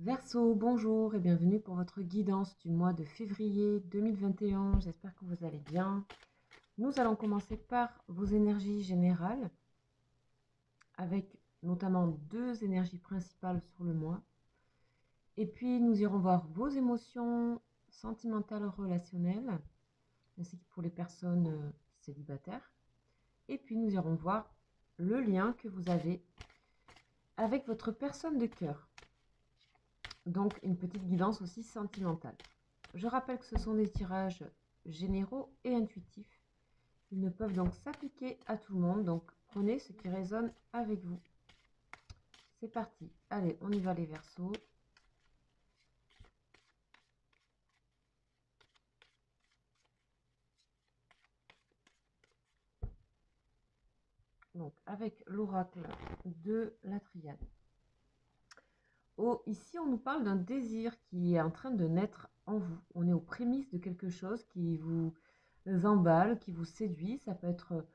Verseau, bonjour et bienvenue pour votre guidance du mois de février 2021. J'espère que vous allez bien. Nous allons commencer par vos énergies générales avec notamment deux énergies principales sur le mois. Et puis nous irons voir vos émotions sentimentales relationnelles, ainsi que pour les personnes célibataires. Et puis nous irons voir le lien que vous avez avec votre personne de cœur. Donc une petite guidance aussi sentimentale. Je rappelle que ce sont des tirages généraux et intuitifs. Ils ne peuvent donc s'appliquer à tout le monde, donc prenez ce qui résonne avec vous. C'est parti, allez, on y va les Verseaux. Donc avec l'oracle de la triade. Oh, ici on nous parle d'un désir qui est en train de naître en vous. On est aux prémices de quelque chose qui vous emballe, qui vous séduit. Ça peut être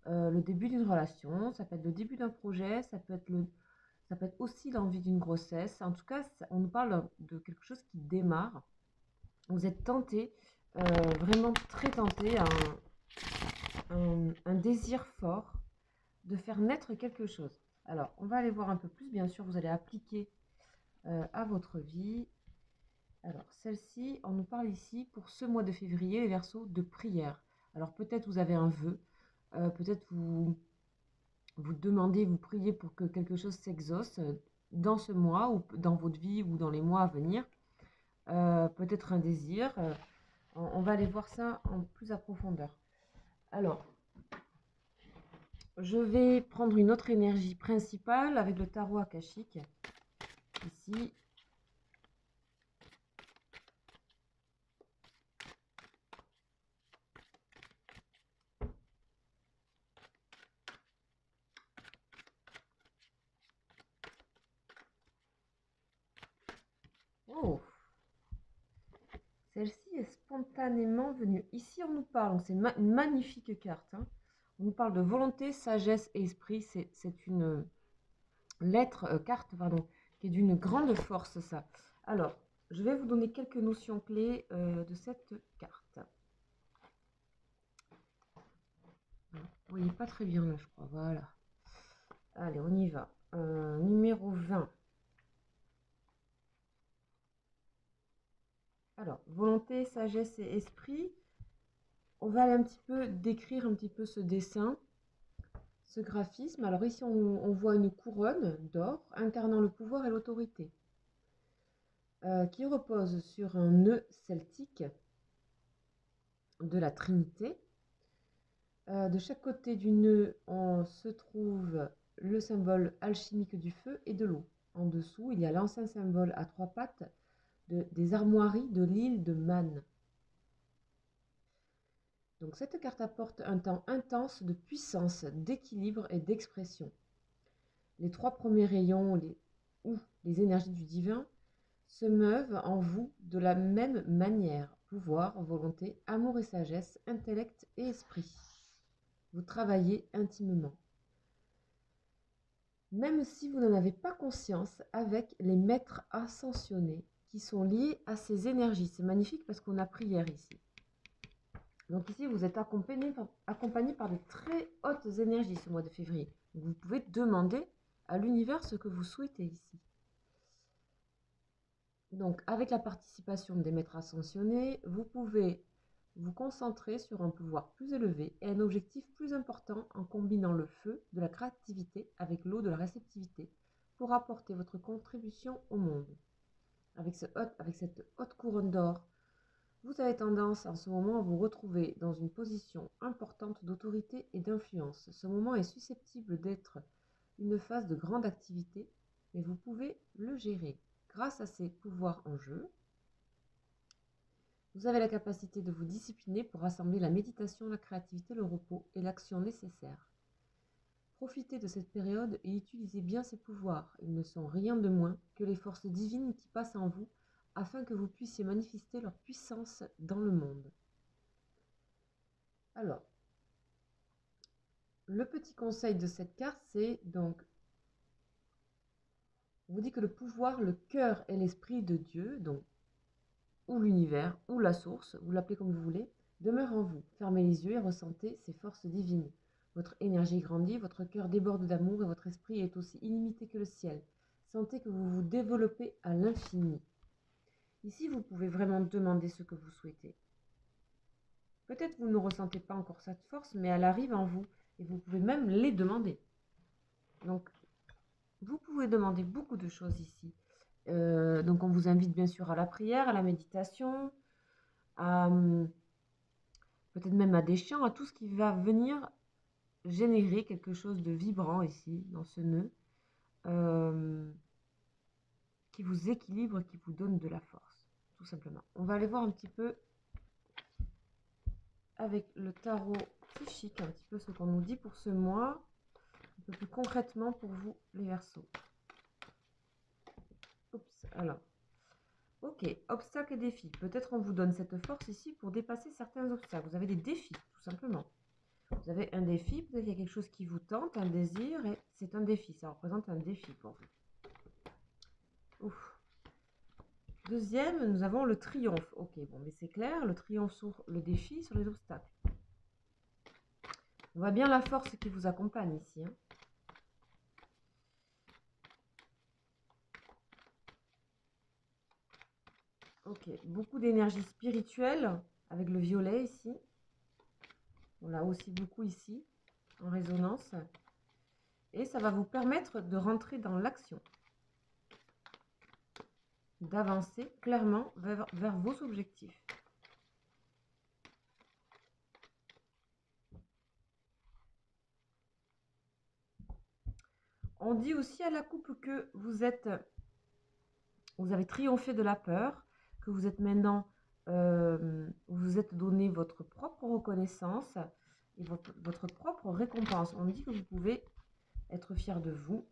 le début d'une relation, ça peut être le début d'un projet, ça peut être aussi l'envie d'une grossesse. En tout cas, on nous parle de quelque chose qui démarre. Vous êtes tenté, vraiment très tenté, un désir fort de faire naître quelque chose. Alors, on va aller voir un peu plus. Bien sûr, vous allez appliquer à votre vie. Alors, celle-ci, on nous parle ici pour ce mois de février, les Verseaux, de prière. Alors, peut-être vous avez un vœu, peut-être vous demandez, vous priez pour que quelque chose s'exauce dans ce mois ou dans votre vie ou dans les mois à venir. Peut-être un désir. On va aller voir ça en plus à profondeur. Alors, je vais prendre une autre énergie principale avec le tarot akashique. Ici. Oh, celle-ci est spontanément venue. Ici, on nous parle, c'est une magnifique carte. Hein. On nous parle de volonté, sagesse et esprit. C'est une carte, pardon, qui est d'une grande force, ça. Alors, je vais vous donner quelques notions clés de cette carte. Vous voyez pas très bien là, je crois. Voilà. Allez, on y va. Numéro 20. Alors, volonté, sagesse et esprit. On va aller un petit peu décrire un petit peu ce dessin, ce graphisme. Alors ici, on voit une couronne d'or incarnant le pouvoir et l'autorité, qui repose sur un nœud celtique de la Trinité. De chaque côté du nœud, on se trouve le symbole alchimique du feu et de l'eau. En dessous, il y a l'ancien symbole à trois pattes des armoiries de l'île de Man. Donc cette carte apporte un temps intense de puissance, d'équilibre et d'expression. Les trois premiers rayons ou les énergies du divin se meuvent en vous de la même manière. Pouvoir, volonté, amour et sagesse, intellect et esprit. Vous travaillez intimement. Même si vous n'en avez pas conscience, avec les maîtres ascensionnés qui sont liés à ces énergies. C'est magnifique parce qu'on a prière ici. Donc ici, vous êtes accompagné par de très hautes énergies ce mois de février. Vous pouvez demander à l'univers ce que vous souhaitez ici. Donc avec la participation des maîtres ascensionnés, vous pouvez vous concentrer sur un pouvoir plus élevé et un objectif plus important en combinant le feu de la créativité avec l'eau de la réceptivité pour apporter votre contribution au monde. Avec cette haute couronne d'or, vous avez tendance en ce moment à vous retrouver dans une position importante d'autorité et d'influence. Ce moment est susceptible d'être une phase de grande activité, mais vous pouvez le gérer. Grâce à ces pouvoirs en jeu, vous avez la capacité de vous discipliner pour rassembler la méditation, la créativité, le repos et l'action nécessaire. Profitez de cette période et utilisez bien ces pouvoirs. Ils ne sont rien de moins que les forces divines qui passent en vous afin que vous puissiez manifester leur puissance dans le monde. Alors, le petit conseil de cette carte, c'est donc On vous dit que le pouvoir, le cœur et l'esprit de Dieu, donc ou l'univers, ou la source, vous l'appelez comme vous voulez, demeure en vous. Fermez les yeux et ressentez ces forces divines. Votre énergie grandit, votre cœur déborde d'amour et votre esprit est aussi illimité que le ciel. Sentez que vous vous développez à l'infini. Ici, vous pouvez vraiment demander ce que vous souhaitez. Peut-être vous ne ressentez pas encore cette force, mais elle arrive en vous et vous pouvez même les demander. Donc, vous pouvez demander beaucoup de choses ici. Donc, on vous invite bien sûr à la prière, à la méditation, à peut-être même à des chants, à tout ce qui va venir générer quelque chose de vibrant ici, dans ce nœud, qui vous équilibre, qui vous donne de la force, tout simplement. On va aller voir un petit peu avec le tarot psychique, un petit peu ce qu'on nous dit pour ce mois, un peu plus concrètement pour vous, les Verseaux. Oups, alors. Ok, obstacles et défis. Peut-être on vous donne cette force ici pour dépasser certains obstacles. Vous avez des défis, tout simplement. Vous avez un défi, peut-être qu'il y a quelque chose qui vous tente, un désir, et c'est un défi. Ça représente un défi pour vous. Ouf. Deuxième, nous avons le triomphe. Ok, bon, mais c'est clair, le triomphe sur le défi, sur les obstacles. On voit bien la force qui vous accompagne ici. Hein. Ok, beaucoup d'énergie spirituelle avec le violet ici. On l'a aussi beaucoup ici, en résonance. Et ça va vous permettre de rentrer dans l'action. D'avancer clairement vers vos objectifs. On dit aussi à la coupe que vous avez triomphé de la peur, que vous êtes maintenant, vous êtes donné votre propre reconnaissance et votre propre récompense. On dit que vous pouvez être fier de vous,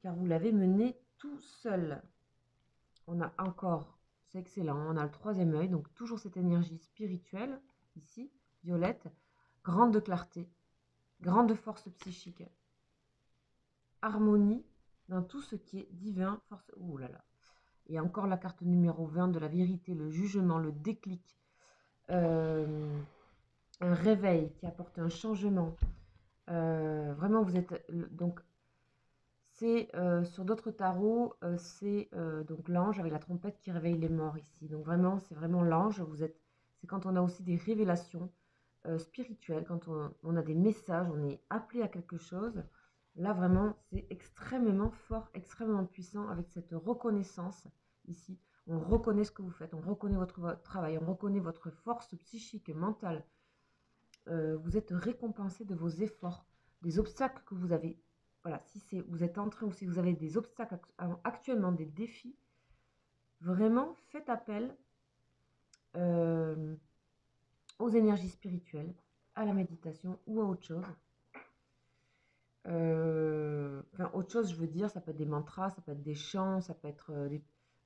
car vous l'avez mené tout seul. On a encore, c'est excellent, on a le troisième œil, donc toujours cette énergie spirituelle, ici, violette, grande clarté, grande force psychique, harmonie dans tout ce qui est divin, force, ouh là là. Et encore la carte numéro 20 de la vérité, le jugement, le déclic, un réveil qui apporte un changement. Vraiment, vous êtes donc c'est sur d'autres tarots, c'est donc l'ange avec la trompette qui réveille les morts ici. Donc vraiment, c'est vraiment l'ange. C'est quand on a aussi des révélations spirituelles, quand on a des messages, on est appelé à quelque chose. Là vraiment, c'est extrêmement fort, extrêmement puissant avec cette reconnaissance ici. On reconnaît ce que vous faites, on reconnaît votre travail, on reconnaît votre force psychique, mentale. Vous êtes récompensé de vos efforts, des obstacles que vous avez. Voilà, si vous êtes en train ou si vous avez des obstacles actuellement, des défis, vraiment faites appel aux énergies spirituelles, à la méditation ou à autre chose. Enfin, autre chose, je veux dire, ça peut être des mantras, ça peut être des chants, ça peut être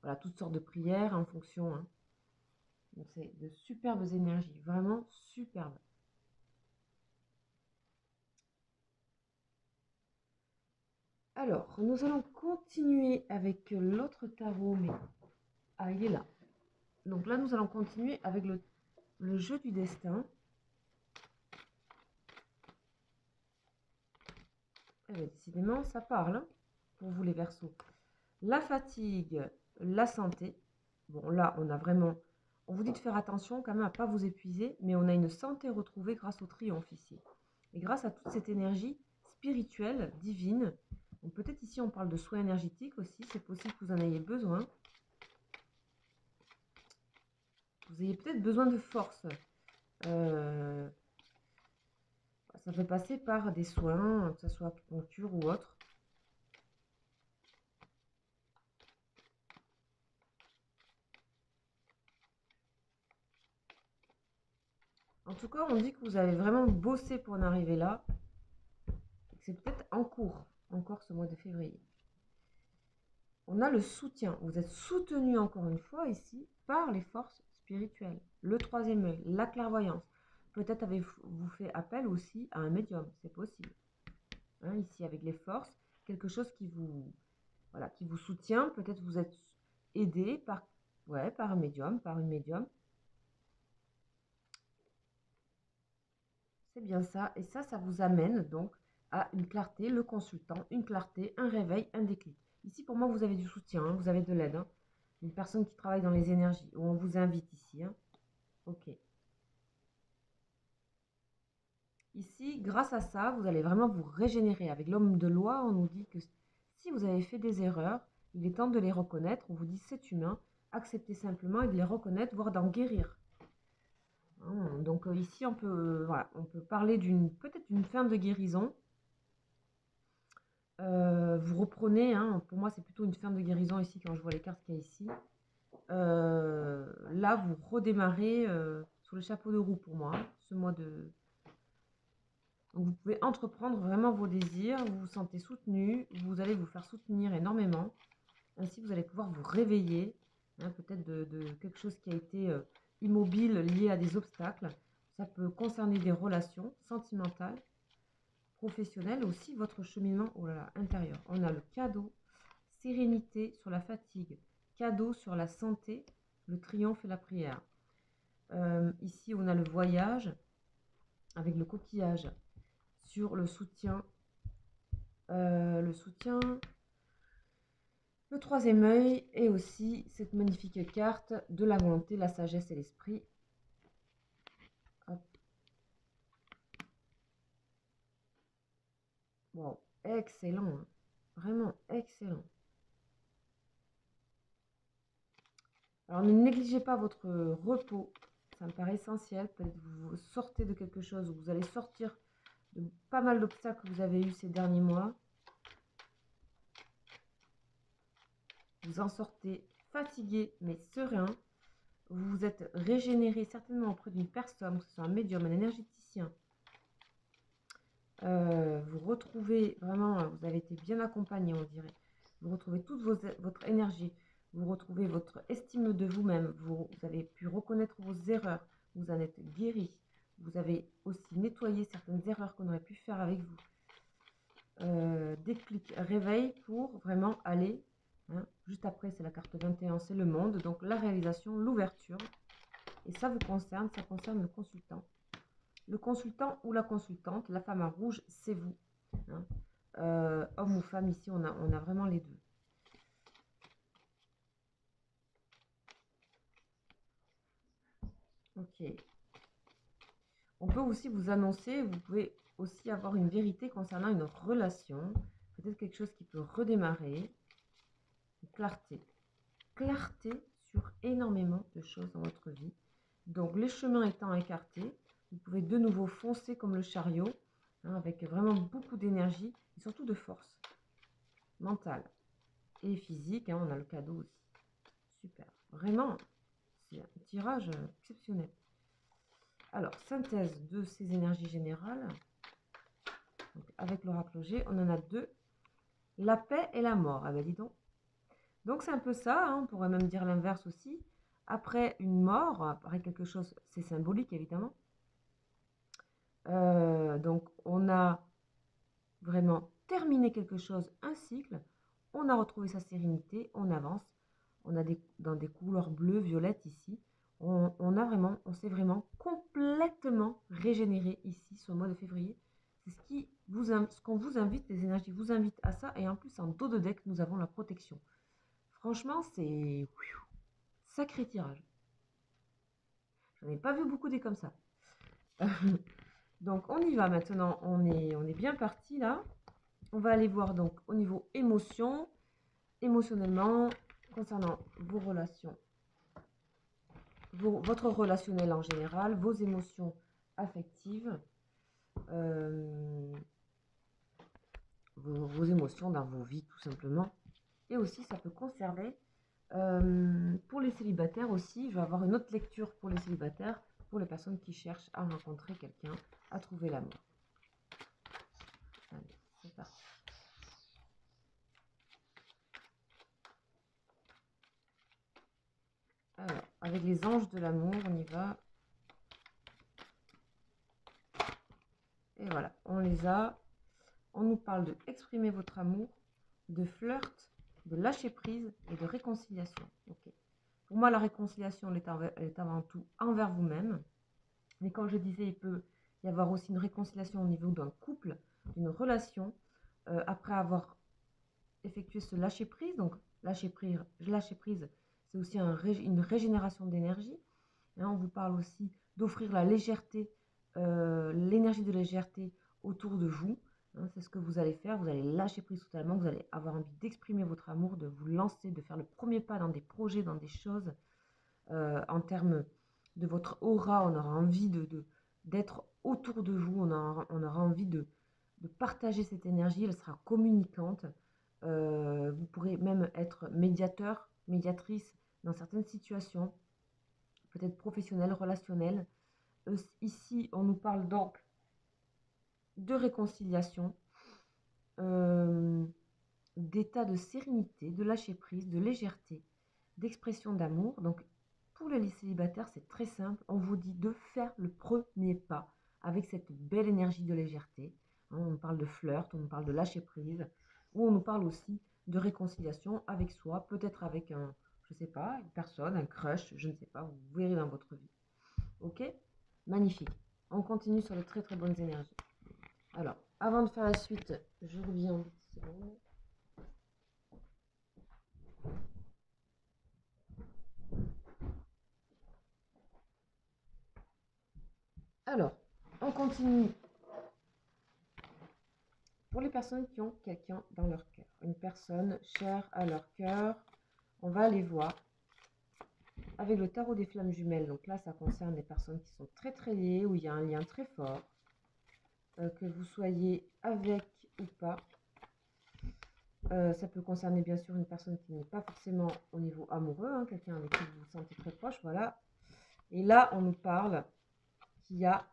voilà, toutes sortes de prières en fonction. Hein. Donc c'est de superbes énergies, vraiment superbes. Alors, nous allons continuer avec l'autre tarot, mais ah, il est là. Donc là, nous allons continuer avec le jeu du destin. Eh bien, décidément, ça parle hein, pour vous les Verseaux. La fatigue, la santé. Bon, là, on a vraiment... On vous dit de faire attention quand même à ne pas vous épuiser, mais on a une santé retrouvée grâce au triomphe ici. Et grâce à toute cette énergie spirituelle, divine. Donc peut-être ici, on parle de soins énergétiques aussi. C'est possible que vous en ayez besoin. Vous ayez peut-être besoin de force. Ça peut passer par des soins, que ce soit acupuncture ou autre. En tout cas, on dit que vous avez vraiment bossé pour en arriver là. Et que c'est peut-être en cours, encore ce mois de février. On a le soutien. Vous êtes soutenu encore une fois ici par les forces spirituelles. Le troisième œil, la clairvoyance. Peut-être avez-vous fait appel aussi à un médium, c'est possible. Hein, ici avec les forces, quelque chose qui vous... voilà, qui vous soutient. Peut-être vous êtes aidé par, ouais, par un médium, par une médium. C'est bien ça. Et ça vous amène donc à une clarté, le consultant, une clarté, un réveil, un déclic. Ici, pour moi, vous avez du soutien, hein, vous avez de l'aide. Hein, une personne qui travaille dans les énergies, où on vous invite ici. Hein. Ok. Ici, grâce à ça, vous allez vraiment vous régénérer. Avec l'homme de loi, on nous dit que si vous avez fait des erreurs, il est temps de les reconnaître. On vous dit c'est humain, acceptez simplement et de les reconnaître, voire d'en guérir. Donc ici, voilà, on peut parler peut-être d'une fin de guérison. Vous reprenez, hein, pour moi c'est plutôt une fin de guérison ici quand je vois les cartes qu'il y a ici. Là, vous redémarrez sur le chapeau de roue pour moi, hein, ce mois de... Donc, vous pouvez entreprendre vraiment vos désirs, vous vous sentez soutenu, vous allez vous faire soutenir énormément. Ainsi, vous allez pouvoir vous réveiller, hein, peut-être de quelque chose qui a été immobile, lié à des obstacles. Ça peut concerner des relations sentimentales, professionnelles, aussi votre cheminement intérieur. On a le cadeau, sérénité sur la fatigue, cadeau sur la santé, le triomphe et la prière. Ici, on a le voyage avec le coquillage sur le soutien, le troisième œil et aussi cette magnifique carte de la volonté, la sagesse et l'esprit. Wow, excellent, hein. Vraiment excellent. Alors ne négligez pas votre repos, ça me paraît essentiel. Peut-être vous sortez de quelque chose, vous allez sortir de pas mal d'obstacles que vous avez eu ces derniers mois. Vous en sortez fatigué mais serein. Vous vous êtes régénéré certainement auprès d'une personne, que ce soit un médium, un énergéticien. Vous retrouvez vraiment, vous avez été bien accompagné, on dirait. Vous retrouvez toute votre énergie. Vous retrouvez votre estime de vous-même. Vous avez pu reconnaître vos erreurs. Vous en êtes guéri. Vous avez aussi nettoyé certaines erreurs qu'on aurait pu faire avec vous. Déclic, réveil pour vraiment aller. Hein, juste après, c'est la carte 21, c'est le monde. Donc la réalisation, l'ouverture. Et ça vous concerne, ça concerne le consultant. Le consultant ou la consultante, la femme en rouge, c'est vous. Hein. Homme ou femme, ici, on a vraiment les deux. Ok. On peut aussi vous annoncer, vous pouvez aussi avoir une vérité concernant une relation. Peut-être quelque chose qui peut redémarrer. Clarté. Clarté sur énormément de choses dans votre vie. Donc, les chemins étant écartés, vous pouvez de nouveau foncer comme le chariot, hein, avec vraiment beaucoup d'énergie et surtout de force mentale et physique. Hein, on a le cadeau aussi. Super. Vraiment, c'est un tirage exceptionnel. Alors, synthèse de ces énergies générales. Donc, avec l'oracle G, on en a deux. La paix et la mort. Ah ben dis donc. Donc, c'est un peu ça. Hein, on pourrait même dire l'inverse aussi. Après une mort, après quelque chose, c'est symbolique évidemment. Donc, on a vraiment terminé quelque chose, un cycle. On a retrouvé sa sérénité, on avance. On a dans des couleurs bleues, violettes ici. On s'est vraiment complètement régénéré ici sur le mois de février. C'est ce qu'on vous invite, les énergies vous invitent à ça. Et en plus, en dos de deck, nous avons la protection. Franchement, c'est sacré tirage. J'en ai pas vu beaucoup des comme ça. Donc, on y va maintenant. On est bien parti là. On va aller voir donc au niveau émotion, émotionnellement, concernant vos relations, votre relationnel en général, vos émotions affectives, vos émotions dans vos vies tout simplement. Et aussi, ça peut concerner pour les célibataires aussi. Je vais avoir une autre lecture pour les célibataires, pour les personnes qui cherchent à rencontrer quelqu'un, à trouver l'amour. Allez, c'est parti. Alors, avec les anges de l'amour, on y va. Et voilà, on les a. On nous parle de exprimer votre amour, de flirt, de lâcher prise et de réconciliation. Ok. Pour moi, la réconciliation, elle est avant tout envers vous-même. Mais comme je disais, il peut y avoir aussi une réconciliation au niveau d'un couple, d'une relation, après avoir effectué ce lâcher-prise. Donc, lâcher-prise, c'est aussi une régénération d'énergie. Hein, on vous parle aussi d'offrir la légèreté, l'énergie de légèreté autour de vous. Hein, c'est ce que vous allez faire. Vous allez lâcher prise totalement. Vous allez avoir envie d'exprimer votre amour, de vous lancer, de faire le premier pas dans des projets, dans des choses. En termes de votre aura, on aura envie d'être autour de vous. On aura envie de partager cette énergie. Elle sera communicante. Vous pourrez même être médiateur, médiatrice dans certaines situations, peut-être professionnelles, relationnelles. Ici, on nous parle donc de réconciliation, d'état de sérénité, de lâcher prise, de légèreté, d'expression d'amour. Donc, pour les célibataires, c'est très simple. On vous dit de faire le premier pas avec cette belle énergie de légèreté. Hein, on parle de flirt, on parle de lâcher prise, ou on nous parle aussi de réconciliation avec soi, peut-être avec je ne sais pas, une personne, un crush, je ne sais pas, vous verrez dans votre vie. Ok? Magnifique. On continue sur les très très bonnes énergies. Alors, avant de faire la suite, je reviens une petite seconde. Alors, on continue. Pour les personnes qui ont quelqu'un dans leur cœur, une personne chère à leur cœur, on va aller voir avec le tarot des flammes jumelles. Donc là, ça concerne des personnes qui sont très très liées, où il y a un lien très fort, que vous soyez avec ou pas. Ça peut concerner bien sûr une personne qui n'est pas forcément au niveau amoureux, hein, quelqu'un avec qui vous vous sentez très proche, voilà. Et là, on nous parle qu'il y a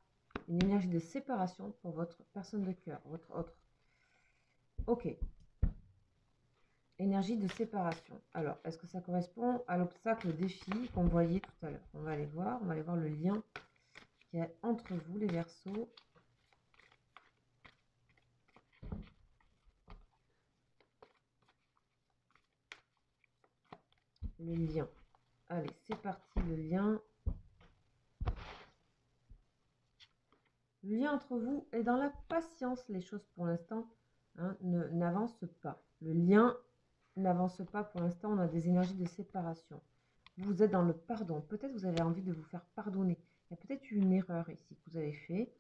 une énergie de séparation pour votre personne de cœur, votre autre. Ok. Énergie de séparation. Alors, est-ce que ça correspond à l'obstacle, le défi qu'on voyait tout à l'heure? On va aller voir le lien qu'il y a entre vous, les Verseaux. Le lien. Allez, c'est parti, le lien. Le lien entre vous est dans la patience. Les choses, pour l'instant, hein, n'avancent pas. Le lien n'avance pas pour l'instant. On a des énergies de séparation. Vous êtes dans le pardon. Peut-être vous avez envie de vous faire pardonner. Il y a peut-être eu une erreur ici que vous avez fait.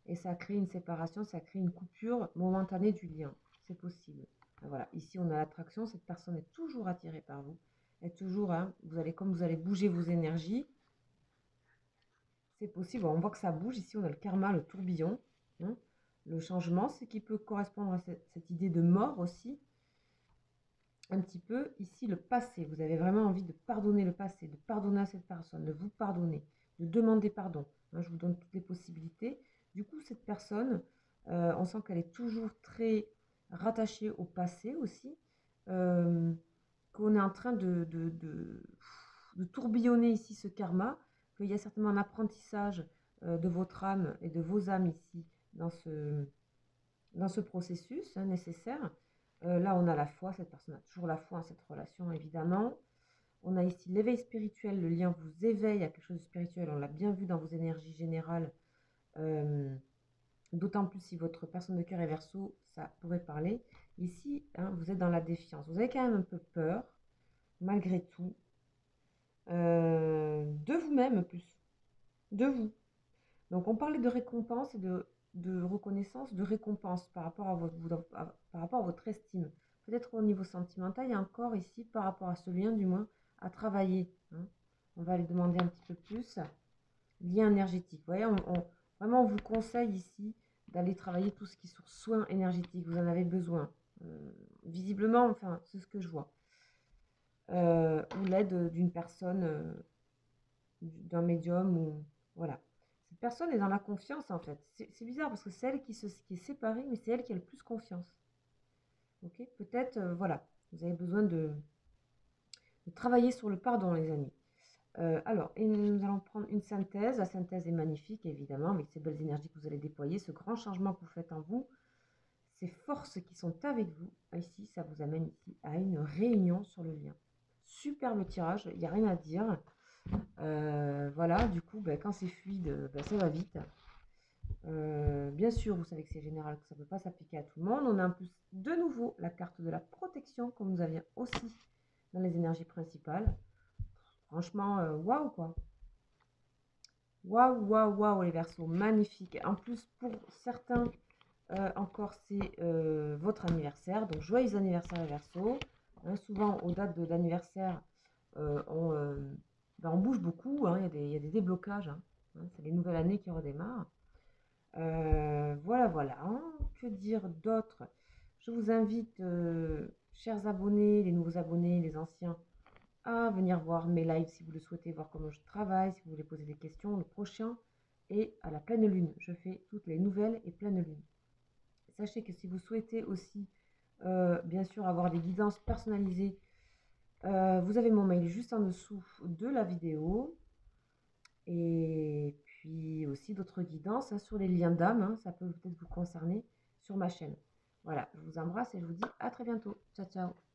Et ça a créé une séparation, ça a créé une coupure momentanée du lien. C'est possible. Voilà, ici on a l'attraction. Cette personne est toujours attirée par vous. Est toujours, hein, comme vous allez bouger vos énergies, c'est possible. On voit que ça bouge. Ici, on a le karma, le tourbillon. Hein. Le changement, ce qui peut correspondre à cette idée de mort aussi. Un petit peu. Ici, le passé. Vous avez vraiment envie de pardonner le passé, de pardonner à cette personne, de vous pardonner, de demander pardon. Hein, je vous donne toutes les possibilités. Du coup, cette personne, on sent qu'elle est toujours très rattachée au passé aussi. Qu'on est en train de tourbillonner ici ce karma, qu'il y a certainement un apprentissage de votre âme et de vos âmes ici dans ce processus nécessaire. Là, on a la foi, cette personne a toujours la foi en cette relation, évidemment. On a ici l'éveil spirituel, le lien vous éveille à quelque chose de spirituel, on l'a bien vu dans vos énergies générales, d'autant plus si votre personne de cœur est Verseau, ça pourrait parler. Ici, hein, vous êtes dans la défiance, vous avez quand même un peu peur, malgré tout, de vous-même plus, de vous. Donc on parlait de récompense et de reconnaissance, de récompense par rapport à votre estime. Peut-être au niveau sentimental, il y a encore ici, par rapport à ce lien du moins, à travailler. Hein. On va aller demander un petit peu plus. Lien énergétique. Vous voyez, vraiment on vous conseille ici d'aller travailler tout ce qui est sur soins énergétiques. Vous en avez besoin. Visiblement, enfin, c'est ce que je vois. Ou l'aide d'une personne, d'un médium, ou voilà. Cette personne est dans la confiance en fait. C'est bizarre parce que c'est elle qui est séparée, mais c'est elle qui a le plus confiance. Ok, peut-être, voilà, vous avez besoin de travailler sur le pardon, les amis. Alors, et nous allons prendre une synthèse. La synthèse est magnifique, évidemment, avec ces belles énergies que vous allez déployer, ce grand changement que vous faites en vous. ces forces qui sont avec vous. Ici, ça vous amène ici à une réunion sur le lien. Superbe tirage, il n'y a rien à dire. Voilà, du coup, quand c'est fluide, ça va vite. Bien sûr, vous savez que c'est général, que ça ne peut pas s'appliquer à tout le monde. On a en plus de nouveau la carte de la protection, comme nous avions aussi dans les énergies principales. Franchement, waouh quoi. Waouh, waouh, waouh les Verseaux, magnifique. En plus, pour certains, encore c'est votre anniversaire. Donc, joyeux anniversaire les Verseaux. Hein, souvent, aux dates d'anniversaire, on bouge beaucoup. Hein, il y a des déblocages. Hein, c'est les nouvelles années qui redémarrent. Voilà, voilà. Hein. Que dire d'autre? Je vous invite, chers abonnés, les nouveaux abonnés, les anciens, à venir voir mes lives si vous le souhaitez, voir comment je travaille, si vous voulez poser des questions. Le prochain est à la pleine lune. Je fais toutes les nouvelles et pleine lune. Sachez que si vous souhaitez aussi, bien sûr, avoir des guidances personnalisées, vous avez mon mail juste en dessous de la vidéo. Et puis aussi d'autres guidances sur les liens d'âme, hein, ça peut peut-être vous concerner sur ma chaîne. Voilà, je vous embrasse et je vous dis à très bientôt. Ciao, ciao.